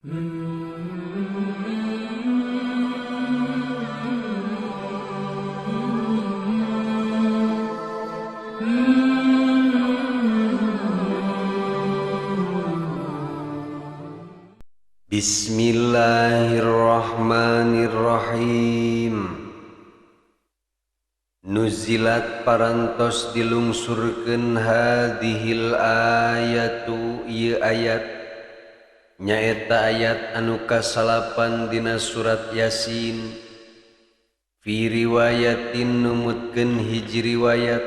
Bismillahirrahmanirrahim. Nuzilat parantos dilungsurkeun hadhil ayatu ieu ayat nyaeta ayat anu kasalapan dina surat Yasin. Fi riwayatin numutkeun hiji riwayat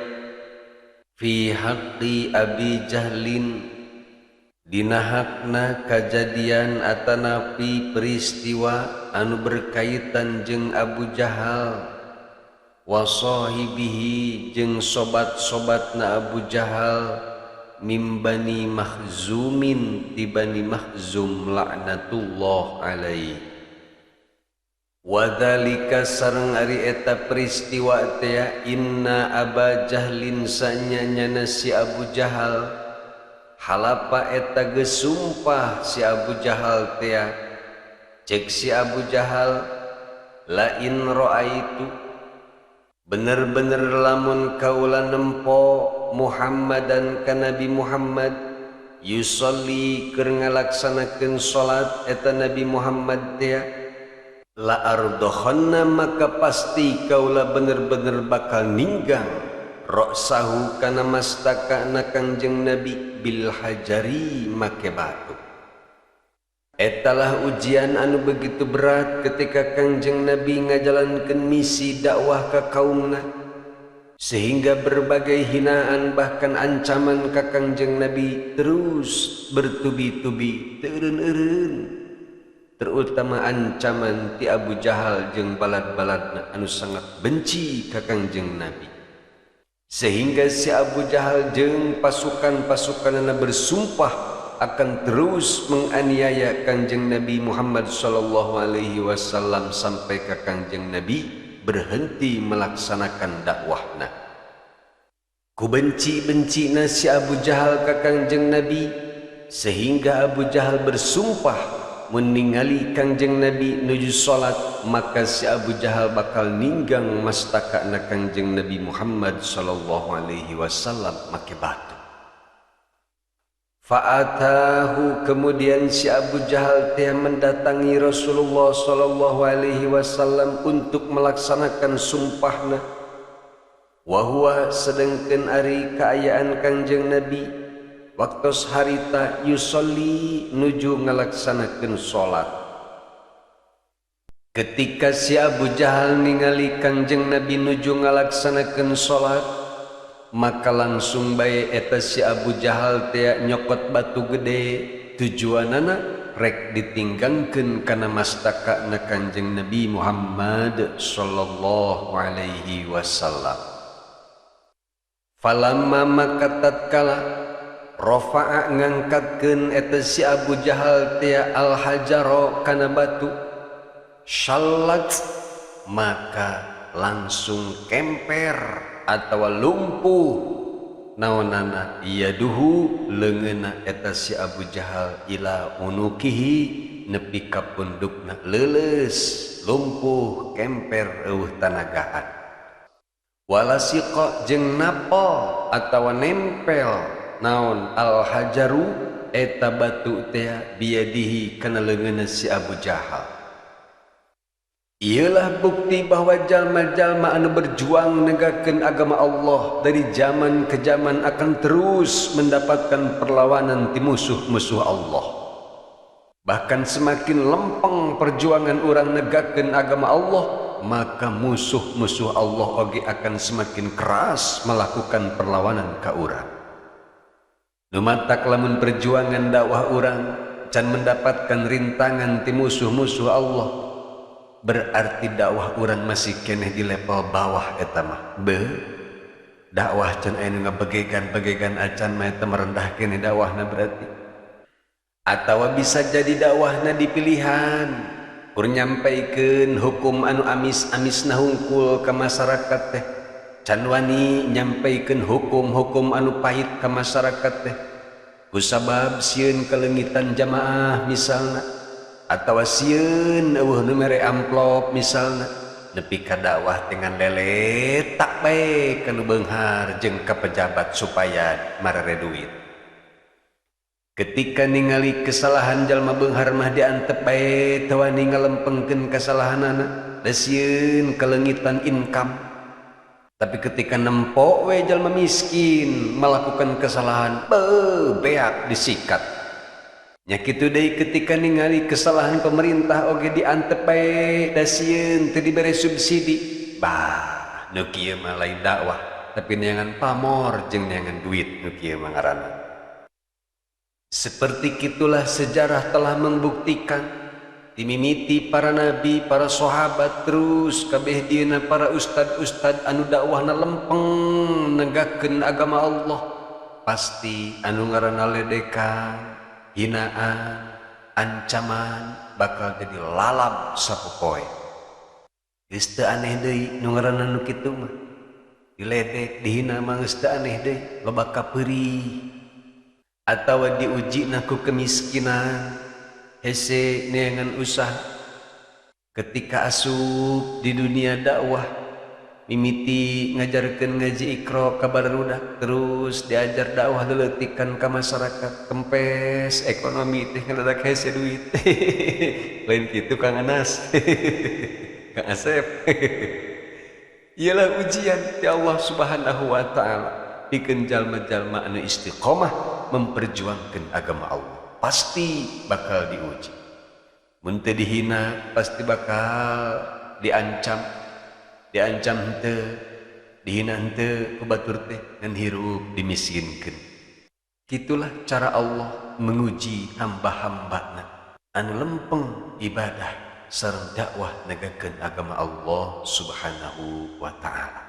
fi haqqi Abi Jahlin dina hakna kajadian atanapi peristiwa anu berkaitan jeung Abu Jahal wa sahibihi jeung sobat-sobatna Abu Jahal mim Bani Makhzumin ti Bani Makhzum laknatullah alaihi. Wadzalika sareng ari eta peristiwa teh inna Aba Jahlin sanyanyana si Abu Jahal halapa eta geus sumpah si Abu Jahal teh cek si Abu Jahal lain ra'aitu bener-bener lamun kaula nempo Muhammadan ka Nabi Muhammad yusolli keur ngalaksanakeun salat eta Nabi Muhammad teh la ardokhanna maka pasti kaula bener-bener bakal ninggang ra'sahu kana mastakana Kangjeng Nabi bil hajari make batu. Etalah ujian anu begitu berat ketika Kangjeng Nabi ngajalankeun misi dakwah ka kaumna, sehingga berbagai hinaan bahkan ancaman ka Kangjeng Nabi terus bertubi-tubi teureun-eureun, terutama ancaman ti Abu Jahal jeung balad-baladna anu sangat benci ka Kangjeng Nabi, sehingga si Abu Jahal jeung pasukan-pasukanna bersumpah akan terus menganiaya Kangjeng Nabi Muhammad sallallahu alaihi wasallam sampai ke Kangjeng Nabi berhenti melaksanakan dakwahna. Kubenci-bencina si Abu Jahal ke Kangjeng Nabi sehingga Abu Jahal bersumpah meningali Kangjeng Nabi nuju salat, maka si Abu Jahal bakal ninggang mastakana Kangjeng Nabi Muhammad sallallahu alaihi wasallam make batu. Fa'atahu, kemudian si Abu Jahal teh mendatangi Rasulullah sallallahu alaihi wasallam untuk melaksanakan sumpahna. Wa huwa sedengkeun ari kaayaan Kangjeng Nabi waktos harita yusolli nuju ngalaksanakeun salat. Ketika si Abu Jahal ningali Kangjeng Nabi nuju ngalaksanakeun salat, maka langsung bae eta si Abu Jahal teh nyokot batu gede, tujuanana rek ditinggangkeun kana mastakana Kangjeng Nabi Muhammad sallallahu alaihi wasallam. Falamma maka tatkala rafa'a ngangkatkeun eta si Abu Jahal teh al hajaro kana batu, syallat maka langsung kemper atawa lumpuh naonana yaduhu leungeunna eta si Abu Jahal ila unukihi nepi ka pundukna, leuleus lumpuh kemper eueuh tanagaan. Walasiqa jeung napol atawa nempel naon al hajaru eta batu teh biadihi kana leungeunna si Abu Jahal. Ialah bukti bahwa jalma-jalma anu berjuang negakeun agama Allah dari zaman ke zaman akan terus mendapatkan perlawanan ti musuh-musuh Allah. Bahkan semakin lempeng perjuangan orang negakeun agama Allah, maka musuh-musuh Allah oge akan semakin keras melakukan perlawanan ka urang. Numatak lamun perjuangan dakwah urang can mendapatkan rintangan ti musuh-musuh Allah, berarti dakwah urang masih keneh di level bawah eta mah. Dakwah can aya nu ngabegegan-begegan acan mah eta merendah keneh dakwahna berarti. Atawa bisa jadi dakwahna di pilihan, kur nyampaikeun hukum anu amis-amisna hungkul ka masyarakat teh, can wani nyampaikeun hukum-hukum anu pahit ka masyarakat teh. Kusabab sieun kalengitan jamaah misalna atawa sieun eueuh nu mere amplop misalna nepi ka dakwah dengan lele tak bae kana beunghar jeung ka pejabat supaya marere duit. Ketika ningali kesalahan jalma beunghar mah diantep bae tawani ngalempengkeun kasalahanana da sieun kalengitan income. Tapi ketika nempok we jalma miskin melakukan kesalahan beak disikat. Nya kitu deui ketika ningali kesalahan pemerintah oge diantep bae da sieun teu dibere subsidi. Bah, nu kieu mah lain dakwah, tapi neangan pamor jeung neangan duit nu kieu mah ngaranna. Seperti itulah sejarah telah membuktikan dimimiti para nabi, para sahabat, terus kabeh dieuna para ustad-ustad anu dakwahna lempeng negakeun agama Allah, pasti anu ngaranna ledekan, hinaan, ancaman bakal jadi lalap sapopoe. Geus teu aneh deui nu ngaranna nu kitu mah. Diledek, dihina mah geus teu aneh deui, loba kapeurih. Atawa diuji ku kemiskinan hese neangan usah ketika asup di dunia dakwah mimiti ngajarkeun ngaji Iqra ka barudak terus diajar dakwah leuletikan ka masyarakat kempes ekonomi teh ngadadak hese duit lain kitu Kang Anas Kang Asep ialah ujian ti Allah Subhanahu wa taala pikeun jalma-jalma anu istiqomah memperjuangkan agama Allah pasti bakal diuji. Mun teu dihina pasti bakal diancam henteu, dihina henteu ku batur teh ngan hirup dimiskinkeun. Kitulah cara Allah menguji hamba-hambana anu lempeng ibadah sareng dakwah negakeun agama Allah Subhanahu wa taala.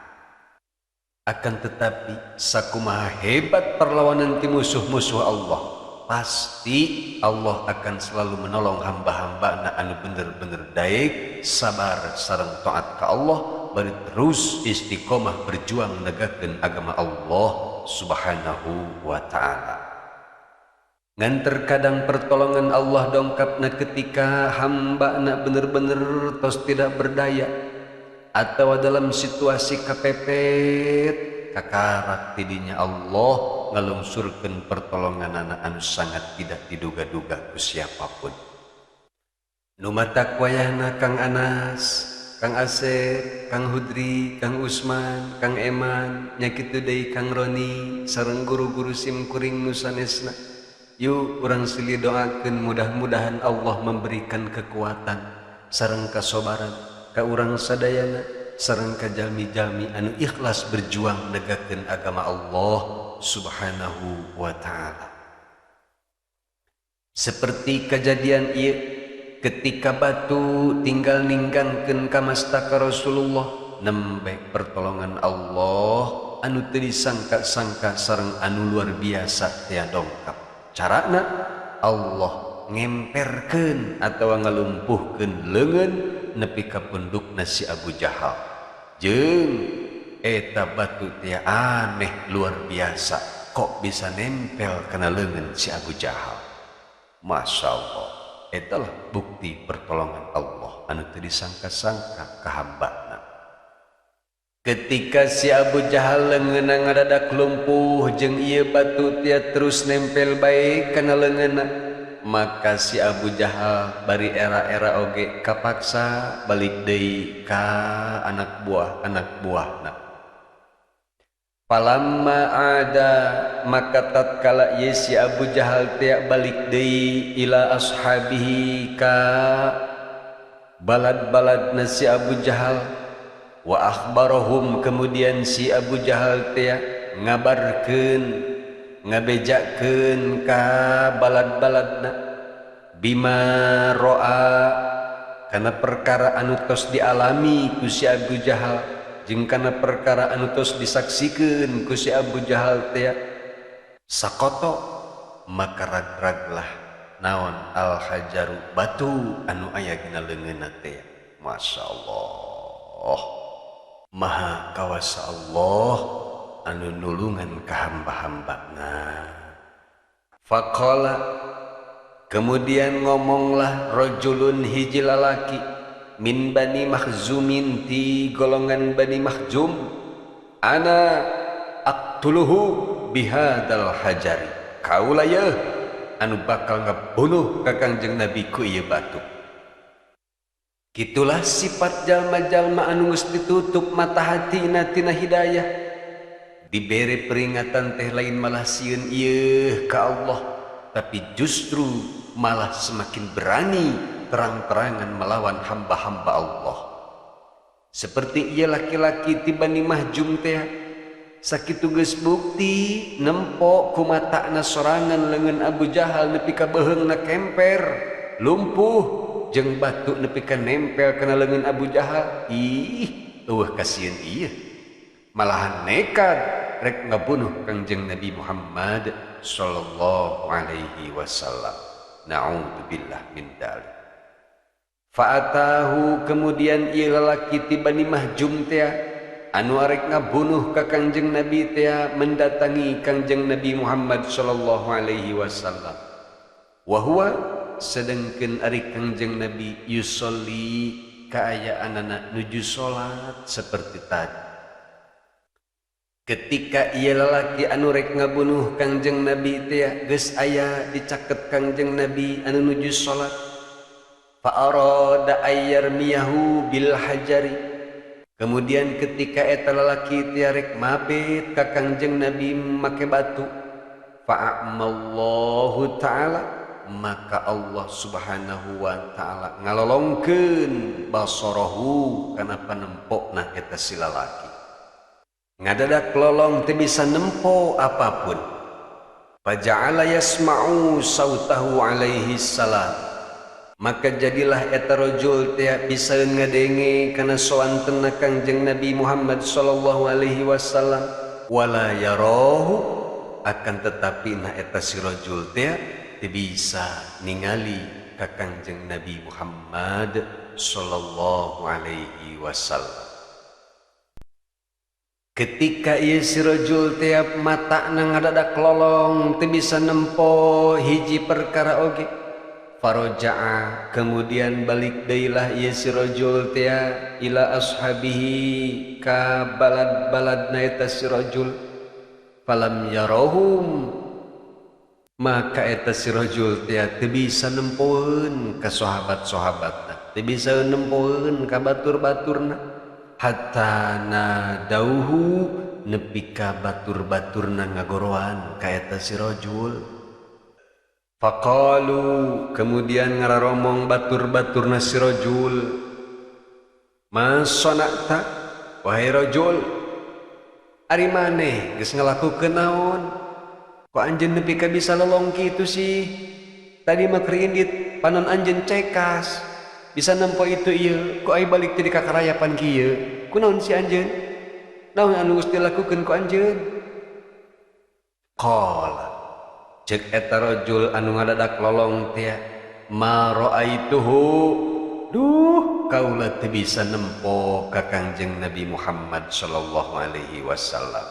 Akan tetapi sakumaha hebat perlawanan ti musuh-musuh Allah, pasti Allah akan selalu menolong hamba-hamba anu bener-bener daek sabar sareng taat ka Allah bari terus istiqomah berjuang negakeun agama Allah Subhanahu wa taala. Ngan terkadang pertolongan Allah dongkapna ketika hamba bener-bener tos tidak berdaya atau dalam situasi kepepet kakarak tidinya Allah ngalungsurkeun pertolongan anu sangat tidak diduga-duga ku siapapun. Nu matak wayahna Kang Anas, Kang Asep, Kang Hudri, Kang Usman, Kang Eman, nya kitu deui Kang Roni sareng guru-guru simkuring nu sanesna. Yuk urang silih doakeun mudah-mudahan Allah memberikan kekuatan sareng kasabaran ka urang sadayana sareng ka jalmi-jalmi anu ikhlas berjuang negakeun agama Allah Subhanahu wa taala. Seperti kejadian ieu ketika batu tinggal ninggangkeun ka mastaka Rasulullah nembe pertolongan Allah anu teu disangka-sangka sareng anu luar biasa tea dongkap. Carana Allah ngemperkeun atawa ngalumpuhkeun leungeun nepi ka pundukna si Abu Jahal. Jeung eta batu teh aneh luar biasa, kok bisa nempel kana leungeun si Abu Jahal. Masya Allah, etalah bukti pertolongan Allah anu teu disangka-sangka ka hambana. Ketika si Abu Jahal leungeunna ngadadak lumpuh jeung ieu batu teh terus nempel bae kana leungeunna, maka si Abu Jahal bari era-era oge kapaksa balik deui ka anak buahna. Palamma ada maka tatkala ieu si Abu Jahal teh balik deui ila ashabihi ka balad-baladna si Abu Jahal wa akhbarahum kemudian si Abu Jahal teh ngabarkeun ngabejakeun ka balad-baladna bima roa kana perkara anu tos dialami ku si Abu Jahal jeung kana perkara anu tos disaksikeun ku si Abu Jahal teh sakoto maka ragraglah naon al hajaru batu anu aya dina leungeunna teh. Masya Allah, maha kawasa Allah anu nulungan ka hamba-hambana. Faqala Kemudian ngomonglah rajulun hiji lalaki min Bani Makhzumin ti golongan Bani Makhzum, ana aqtuluhu bihadal hajari, kaulah ya anu bakal ngabunuh ka Kangjeng Nabi ku ieu batu. Kitulah sifat jalma-jalma anu geus ditutup mata hatina tina hidayah, dibere peringatan teh lain malah sieun ieu ka Allah, tapi justru malah semakin berani terang-terangan melawan hamba-hamba Allah. Seperti ia laki-laki ti Bani Mahjum teh sakitu geus bukti nempo ku matakna sorangan leungeun Abu Jahal nepi ka beheungna kemper lumpuh jeung batu nepi ka nempel kana leungeun Abu Jahal. Ih, eueuh kasieun ieu, malahan nekat rek ngabunuh Kangjeng Nabi Muhammad sallallahu alaihi wasallam. Na'udzubillah min dzalik. Fa'atahu, kemudian ieu lalaki ti Bani Mahjum teh anu arek ngabunuh ka Kangjeng Nabi teh mendatangi Kangjeng Nabi Muhammad sallallahu alaihi wasallam. Wa huwa, sedengkeun ari Kangjeng Nabi yusolli kaayaanana nuju salat seperti tadi. Ketika ia lalaki anu rek ngabunuh Kangjeng Nabi teh geus aya dicaket Kangjeng Nabi anu nuju salat, fa arada ayyarmiyahu bil hajari, kemudian ketika eta lalaki teh rek mabet ka Kangjeng Nabi make batu, fa amallahu taala, maka Allah Subhanahu wa taala ngalolongkeun basarahu kana panempona eta si lalaki. Ngadadak lolong teu bisa nempo apapun. Faja'ala yasma'u sautahu alaihi salam, maka jadilah eta rajul teh bisa ngadenge kana soanteunna Kangjeng Nabi Muhammad sallallahu alaihi wasallam, wala yarahu, akan tetapi na eta si rajul teh teu bisa ningali ka Kangjeng Nabi Muhammad sallallahu alaihi wasallam. Ketika ieu si rajul teh matana ngadadak lolong teu bisa nempo hiji perkara oge, faraja'a, kemudian balik deuilah ieu si rajul teh ila ashabihi ka balad-baladna eta si rajul, falam yarahum, maka eta si rajul teh teu bisa nempoeun ka sahabat-sahabatna, teu bisa nempoeun ka batur-baturna, hatta nadauhu, nepi ka batur-baturna ngagoroan ka eta si rajul. Faqalu, kemudian ngararomong batur-baturna si rajul, ma sana'ta, wahai rajul, ari maneh geus ngalakukeun naon? Kok anjeun nepi ka bisa lolong kitu sih? Tadi mah kerindit panon anjeun cekas bisa nempo itu ieu, kok ai balik teh di kakarayapan kieu? Kunaon si anjeun? Naon anu geus dilakukeun ku anjeun? Qala, ceuk eta rajul anu ngadadak lolong teh, ma ra'aituhu, duh kaula teu bisa nempo ka Kangjeng Nabi Muhammad sallallahu alaihi wasallam.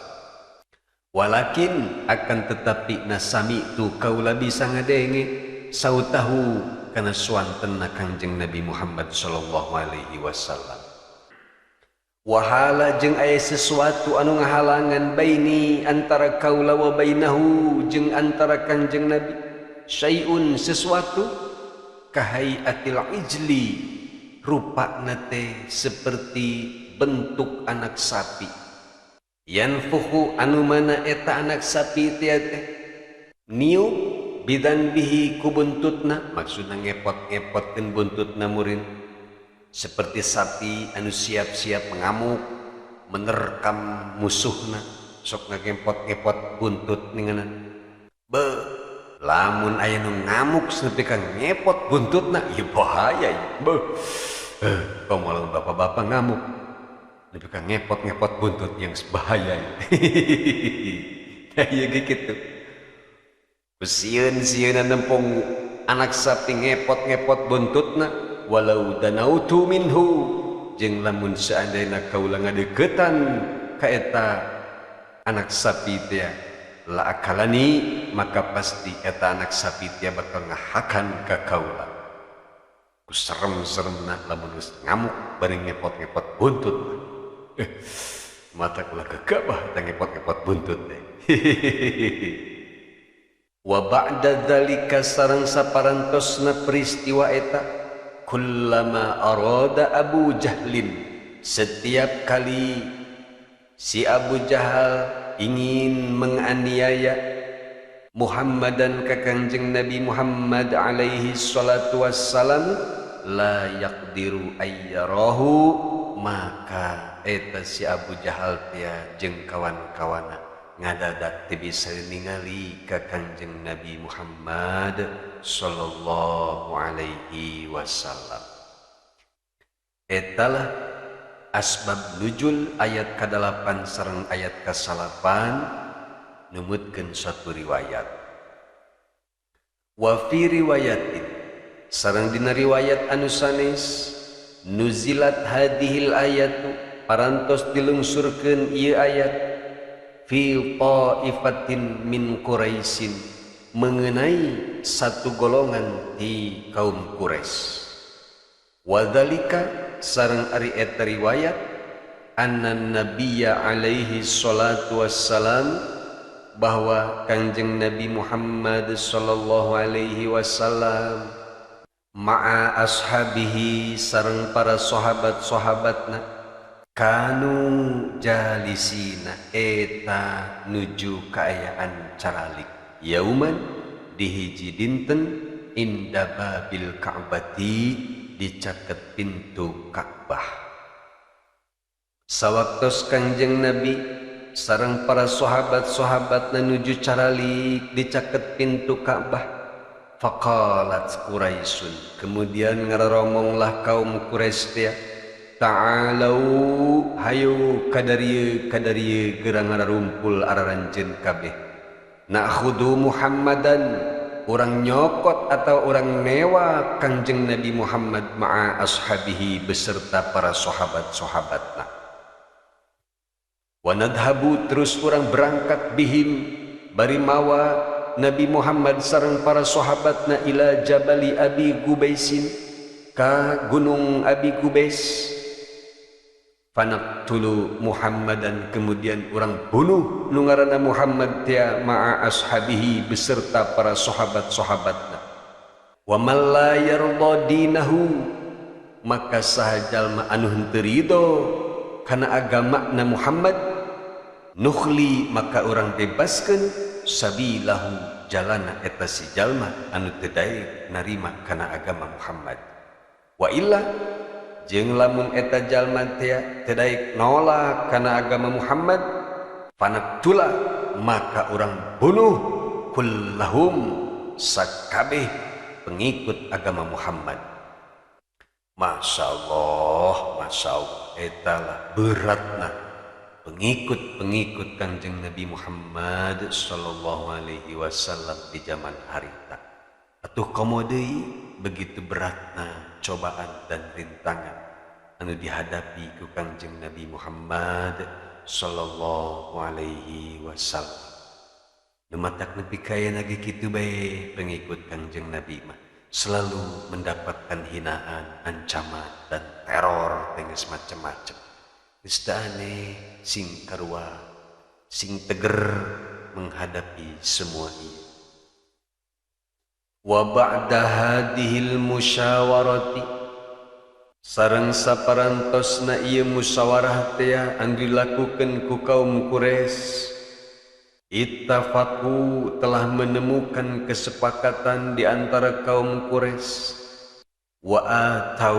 Walakin, akan tetapi nasami tu kaula bisa ngadenge sautahu kana suantenna Kangjeng Nabi Muhammad sallallahu alaihi wasallam. Wahala jeung aya sesuatu anu ngahalangan baini antara kaula wa bainahu jeung antara Kangjeng Nabi, syai'un sesuatu, kahayatil ijli, rupana teh seperti bentuk anak sapi, yanfuhu, anu mana eta anak sapi teh niup bidan bihi ku buntutna, maksudna ngepot-ngepotkeun buntutna murin, seperti sapi anu siap-siap ngamuk menerkam musuhna, sok ngepot-ngepot buntut ninganan. Be, lamun aya nu ngamuk sampai ka ngepot buntutna, ieu bahaya ieu. Be, komo bapak-bapak ngamuk sampai ka ngepot-ngepot buntut yang bahaya ieu. Ieu kitu. Sieun-sieun nempong anak sapi ngepot-ngepot buntutna, walau danautu minhu, jeung lamun seandainya kaula ngadeukeutan ka eta anak sapi teh, la akalani maka pasti eta anak sapi tia bakal ngahakan ka kaula ku serem-seremna lamun geus ngamuk bari ngepot-ngepot buntut mata kula gegabah teh ngepot-ngepot buntut teh wa ba'da dzalika sareng saparantosna peristiwa eta kullama arada Abu Jahlin setiap kali si Abu Jahal ingin menganiaya Muhammadan ka Kangjeng Nabi Muhammad alaihi salatu wassalam la yaqdiru ayyarahu maka eta si Abu Jahal tia jeung kawan-kawana ngadadak teu bisa ningali ka Kangjeng Nabi Muhammad sallallahu alaihi wasallam. Etalah asbab nuzul ayat ka-8 sareng ayat ka-9 numutkeun satu riwayat. Wa fi riwayatin sareng dina riwayat anu sanes nuzilat hadhil ayatu parantos dilungsurkeun ieu ayat fi ta'ifatin min Quraisyin mengenai satu golongan di kaum Quraisy. Wadzalika sareng ari eta riwayat anna nabiyya alaihi salatu wassalam bahwa Kangjeng Nabi Muhammad sallallahu alaihi wasallam ma'a ashabihi sareng para sahabat-sahabatna kanu jalisina eta nuju kaayaan caralik yauman di hiji dinten inda babil ka'bati dicaket pintu Ka'bah. Sawaktos Kangjeng Nabi sareng para sahabat-sahabatna nuju caralik dicaket pintu Ka'bah faqalat Quraisyun kemudian ngararomonglah kaum Quraisy teh ta'alau hayu kadarieu geurang ngarumpul araranjeun kabeh na'khudu Muhammadan urang nyokot atau urang newa Kangjeng Nabi Muhammad ma'a ashabihi beserta para sahabat-sahabatna wa nadhabu terus urang berangkat bihim bari mawa Nabi Muhammad sareng para sahabatna ila Jabali Abi Gubaisin ka gunung Abi Gubais fanaktulu Muhammadan kemudian urang bunuh nu ngaranna Muhammad tia ma'a ashabihi beserta para sahabat-sahabatna wa man la yarda dinahu maka sahajalma anu henteu ridho kana agamana Muhammad nukhli maka urang bebaskeun sabilahu jalana eta si jalma anu teu daek narima kana agama Muhammad wa illa jeung lamun eta jalma teh teu daek nolak kana agama Muhammad fanaktula maka urang bunuh kullahum sakabeh pengikut agama Muhammad. Masyaallah etalah beratna pengikut-pengikut Kangjeng Nabi Muhammad sallallahu alaihi wasallam di zaman harita. Atuh komo deui begitu beratna cobaan dan rintangan anu dihadapi ku Kangjeng Nabi Muhammad sallallahu alaihi wasallam. Numatak nepi kayana ge kitu bae pengikut Kangjeng Nabi mah selalu mendapatkan hinaan, ancaman dan teror dengan macam-macam. Geus teu aneh sing karua sing teger menghadapi semua ini. Wa ba'da hadhil musyawarati sareng saparantosna ieu musyawarah teh anu dilakukeun ku kaum Quraisy ittafaqu telah menemukan kesepakatan di antara kaum Quraisy wa atau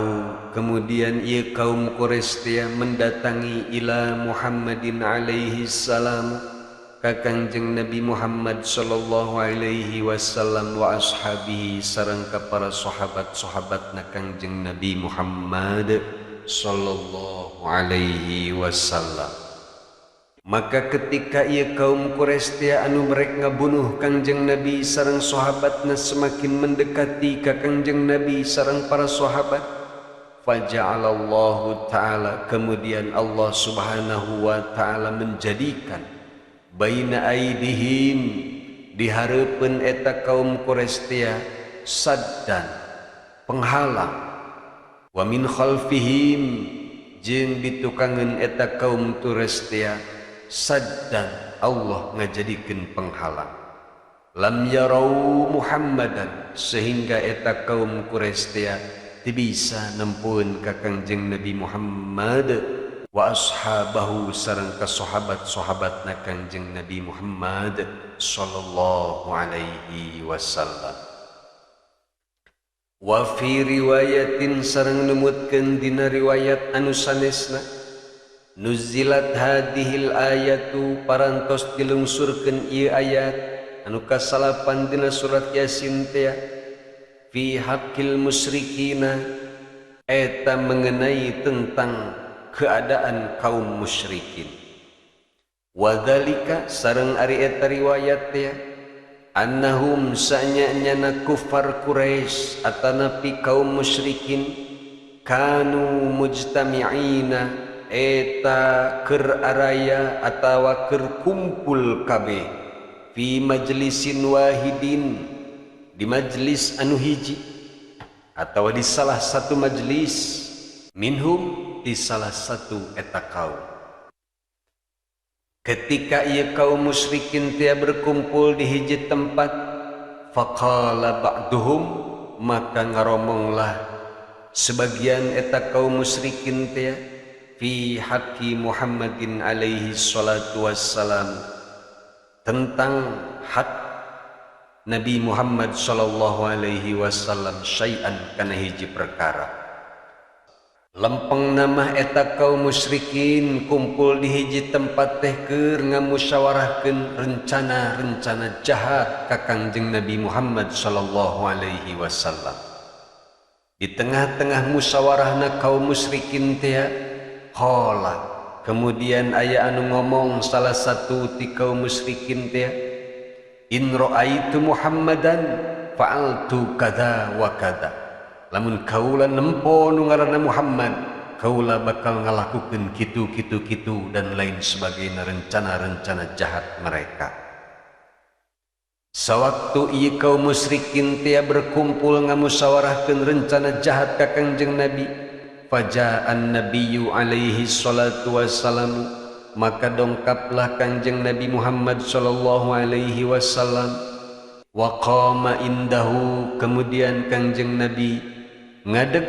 kemudian ieu kaum Quraisy teh mendatangi ila Muhammadin alaihi salam ka Kangjeng Nabi Muhammad sallallahu alaihi wasallam wa ashabihi sareng ka para sahabat-sahabatna Kangjeng Nabi Muhammad sallallahu alaihi wasallam. Maka ketika ieu kaum Quraisy teh anu merek ngabunuh Kangjeng Nabi sareng sahabatna semakin mendekati ka Kangjeng Nabi sareng para sahabat faja'alallahu ta'ala kemudian Allah subhanahu wa ta'ala menjadikan baina aidihim di hareupeun eta kaum Quraisy teh saddan penghalang, wa min khalfihim jeung ditukangeun eta kaum Quraisy teh saddan Allah ngajadikeun penghalang. Lam yarau Muhammadan sehingga eta kaum Quraisy teh teu bisa nempueun ka Kangjeng Nabi Muhammad wa ashabahu sareng ka sahabat-sahabatna Kangjeng Nabi Muhammad sallallahu alaihi wasallam. Wa fi riwayatin sareng numutkeun dina riwayat anu sanesna nuzilat hadhil ayatu parantos dilungsurkeun ieu ayat anu kasalapan dina surat Yasin teh fi haqqil musyrikina eta mengenai tentang keadaan kaum musyrikin. Wadzalika sareng ari eta riwayat teh annahum sanyana kufar Quraisy atanapi kaum musyrikin kanu mujtami'ina eta keur araya atawa keur kumpul kabeh fi majlisin wahidin di majlis anu hiji atawa di salah satu majlis minhum di salah satu eta kaum. Ketika ieu kaum musyrikin teh berkumpul di hiji tempat, faqala ba'duhum maka ngaromonglah sebagian eta kaum musyrikin teh fi haqqi Muhammadin alaihi salatu wassalam tentang hak Nabi Muhammad sallallahu alaihi wasallam syai'an kana hiji perkara. Lempeng nama eta kaum musyrikin kumpul di hiji tempat teh keur ngamusyawarahkeun rencana-rencana jahat ka Kangjeng Nabi Muhammad sallallahu alaihi wasallam. Di tengah-tengah musyawarahna kaum musyrikin teh qala kemudian aya anu ngomong salah satu ti kaum musyrikin teh in ra'aitu Muhammadan fa'altu kada wa kada. Lamun kaula nempo nu ngaranna Muhammad, kaula bakal ngalakukeun kitu dan lain sebagainya rencana-rencana jahat mereka. Sawaktu ieu kaum musyrikin teh berkumpul ngamusyawarahkeun rencana jahat ka Kangjeng Nabi, faja'an nabiyyu alaihi salatu wassalam maka dongkaplah Kangjeng Nabi Muhammad sallallahu alaihi wasallam wa qama indahu kemudian Kangjeng Nabi ngadeg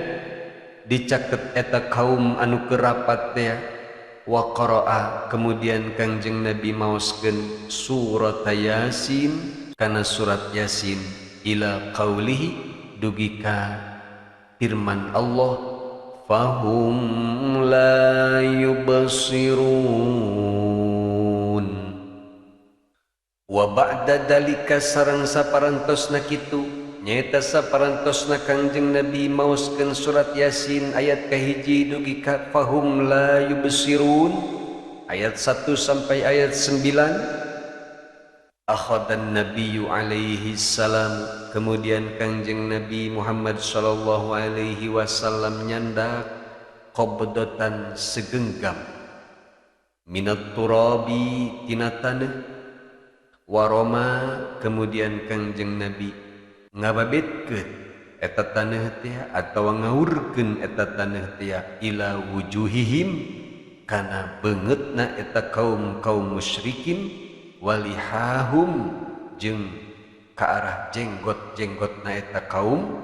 dicaket eta kaum anu kerapat teh wa qara'a kemudian Kangjeng Nabi maoskeun surat Yasin kana surat Yasin ila qaulihi dugi ka firman Allah fahum la yubsirun wa ba'da dalika sareng saparantosna kitu nyaeta saparantosna Kangjeng Nabi maoskeun surat Yasin ayat kahiji dugi ka fahum la yubsirun ayat 1 sampai ayat 9 akhadan nabiyyu alaihi salam kemudian Kangjeng Nabi Muhammad sallallahu alaihi wasallam nyandak qabdatan segenggam minat turabi tina taneuh waroma kemudian Kangjeng Nabi ngababitkeun eta taneuh teh atawa ngaurkeun eta taneuh teh ila wujuhihim kana beungeutna eta kaum musyrikin walihahum jeung ka arah jenggot-jenggotna eta kaum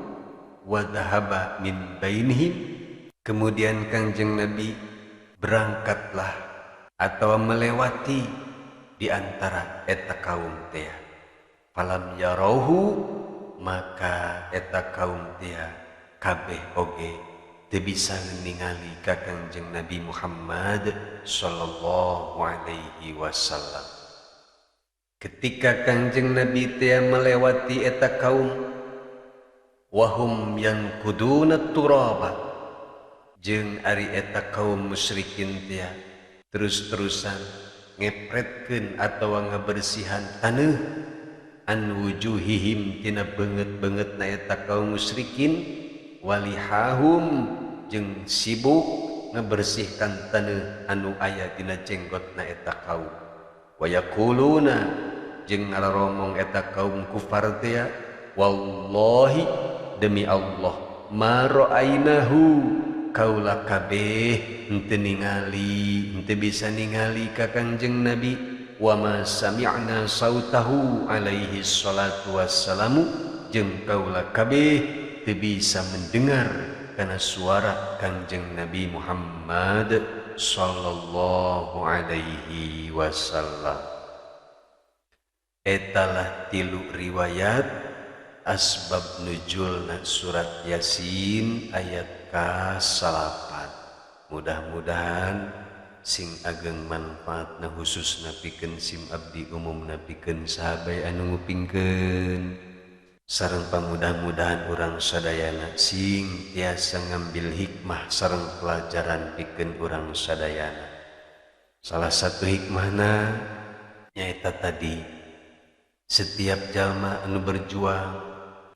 wa dhahaba min bainihim kemudian Kangjeng Nabi berangkatlah atawa melewati di antara eta kaum teh falam yarauhu maka eta kaum teh kabeh oge teu bisa ningali ka Kangjeng Nabi Muhammad sallallahu alaihi wasallam. Ketika Kangjeng Nabi teh melewati eta kaum wahum yanquduna turaba jeung ari eta kaum musyrikin teh terus-terusan ngepretkeun atawa ngabersihan taneuh an wujuhihim tina beungeut-beungeutna eta kaum musyrikin walihahum jeung sibuk ngabersihkan taneuh anu aya dina jenggotna eta kaum wa yaquluna jeung ngararomong eta kaum kufar teh wallahi demi Allah ma ra'ainahu kaula kabeh henteu ningali henteu bisa ningali ka Kangjeng Nabi wa ma sami'na sautahu alaihi salatu wassalamu jeung kaula kabeh teu bisa mendengar kana suara Kangjeng Nabi Muhammad sallallahu alaihi wasallam. Etalah tilu riwayat asbab nuzulna surat Yasin ayat ka-salapan. Mudah-mudahan sing ageng manfaatna khususna pikeun sim abdi umumna pikeun sahabat anu ngupingkeun. Sareng pamudah-mudahan urang sadayana sing tiasa ngambil hikmah sareng pelajaran pikeun urang sadayana. Salah satu hikmahna nyaeta tadi setiap jalma anu berjuang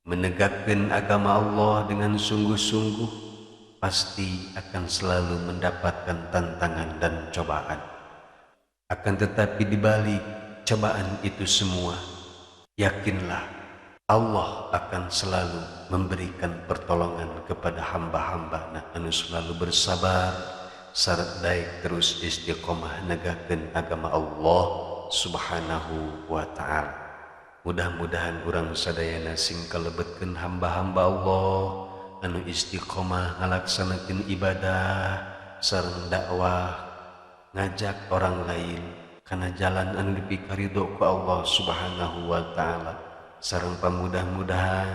menegakkan agama Allah dengan sungguh-sungguh pasti akan selalu mendapatkan tantangan dan cobaan. Akan tetapi di balik cobaan itu semua, yakinlah Allah akan selalu memberikan pertolongan kepada hamba-hamba anu selalu bersabar sareng daek terus istiqomah negakeun agama Allah Subhanahu wa ta'ala. Mudah-mudahan urang sadayana sing kalebetkeun hamba-hamba Allah anu istiqomah ngalaksanakeun ibadah sareng dakwah ngajak orang lain kana jalan anu dipikaridho ku Allah Subhanahu wa ta'ala. Sareng pamudah-mudahan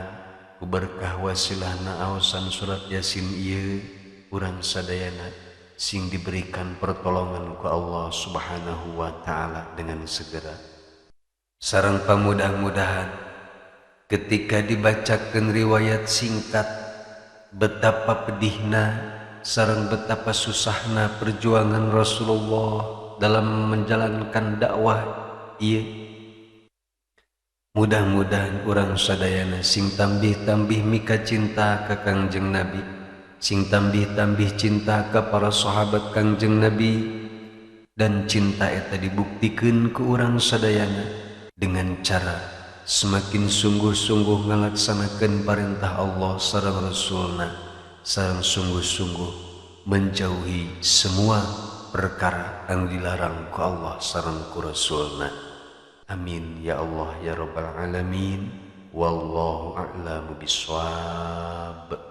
ku berkah wasilahna aosan surat Yasin ieu urang sadayana sing diberikan pertolongan ku Allah Subhanahu wa ta'ala dengan segera. Sareng pamudah-mudahan ketika dibacakeun riwayat singkat betapa pedihna sareng betapa susahna perjuangan Rasulullah dalam menjalankan dakwah ieu. Mudah-mudahan urang sadayana sing tambih-tambih mika cinta ka Kangjeng Nabi, sing tambih-tambih cinta ka para sahabat Kangjeng Nabi, dan cinta eta dibuktikeun ku urang sadayana dengan cara semakin sungguh-sungguh ngalaksanakeun perintah Allah sareng Rasulna sareng sungguh-sungguh menjauhi semua perkara yang dilarang ku Allah sareng ku Rasulna. Amin ya Allah ya rabbal alamin. Wallahu a'lamu bissawab.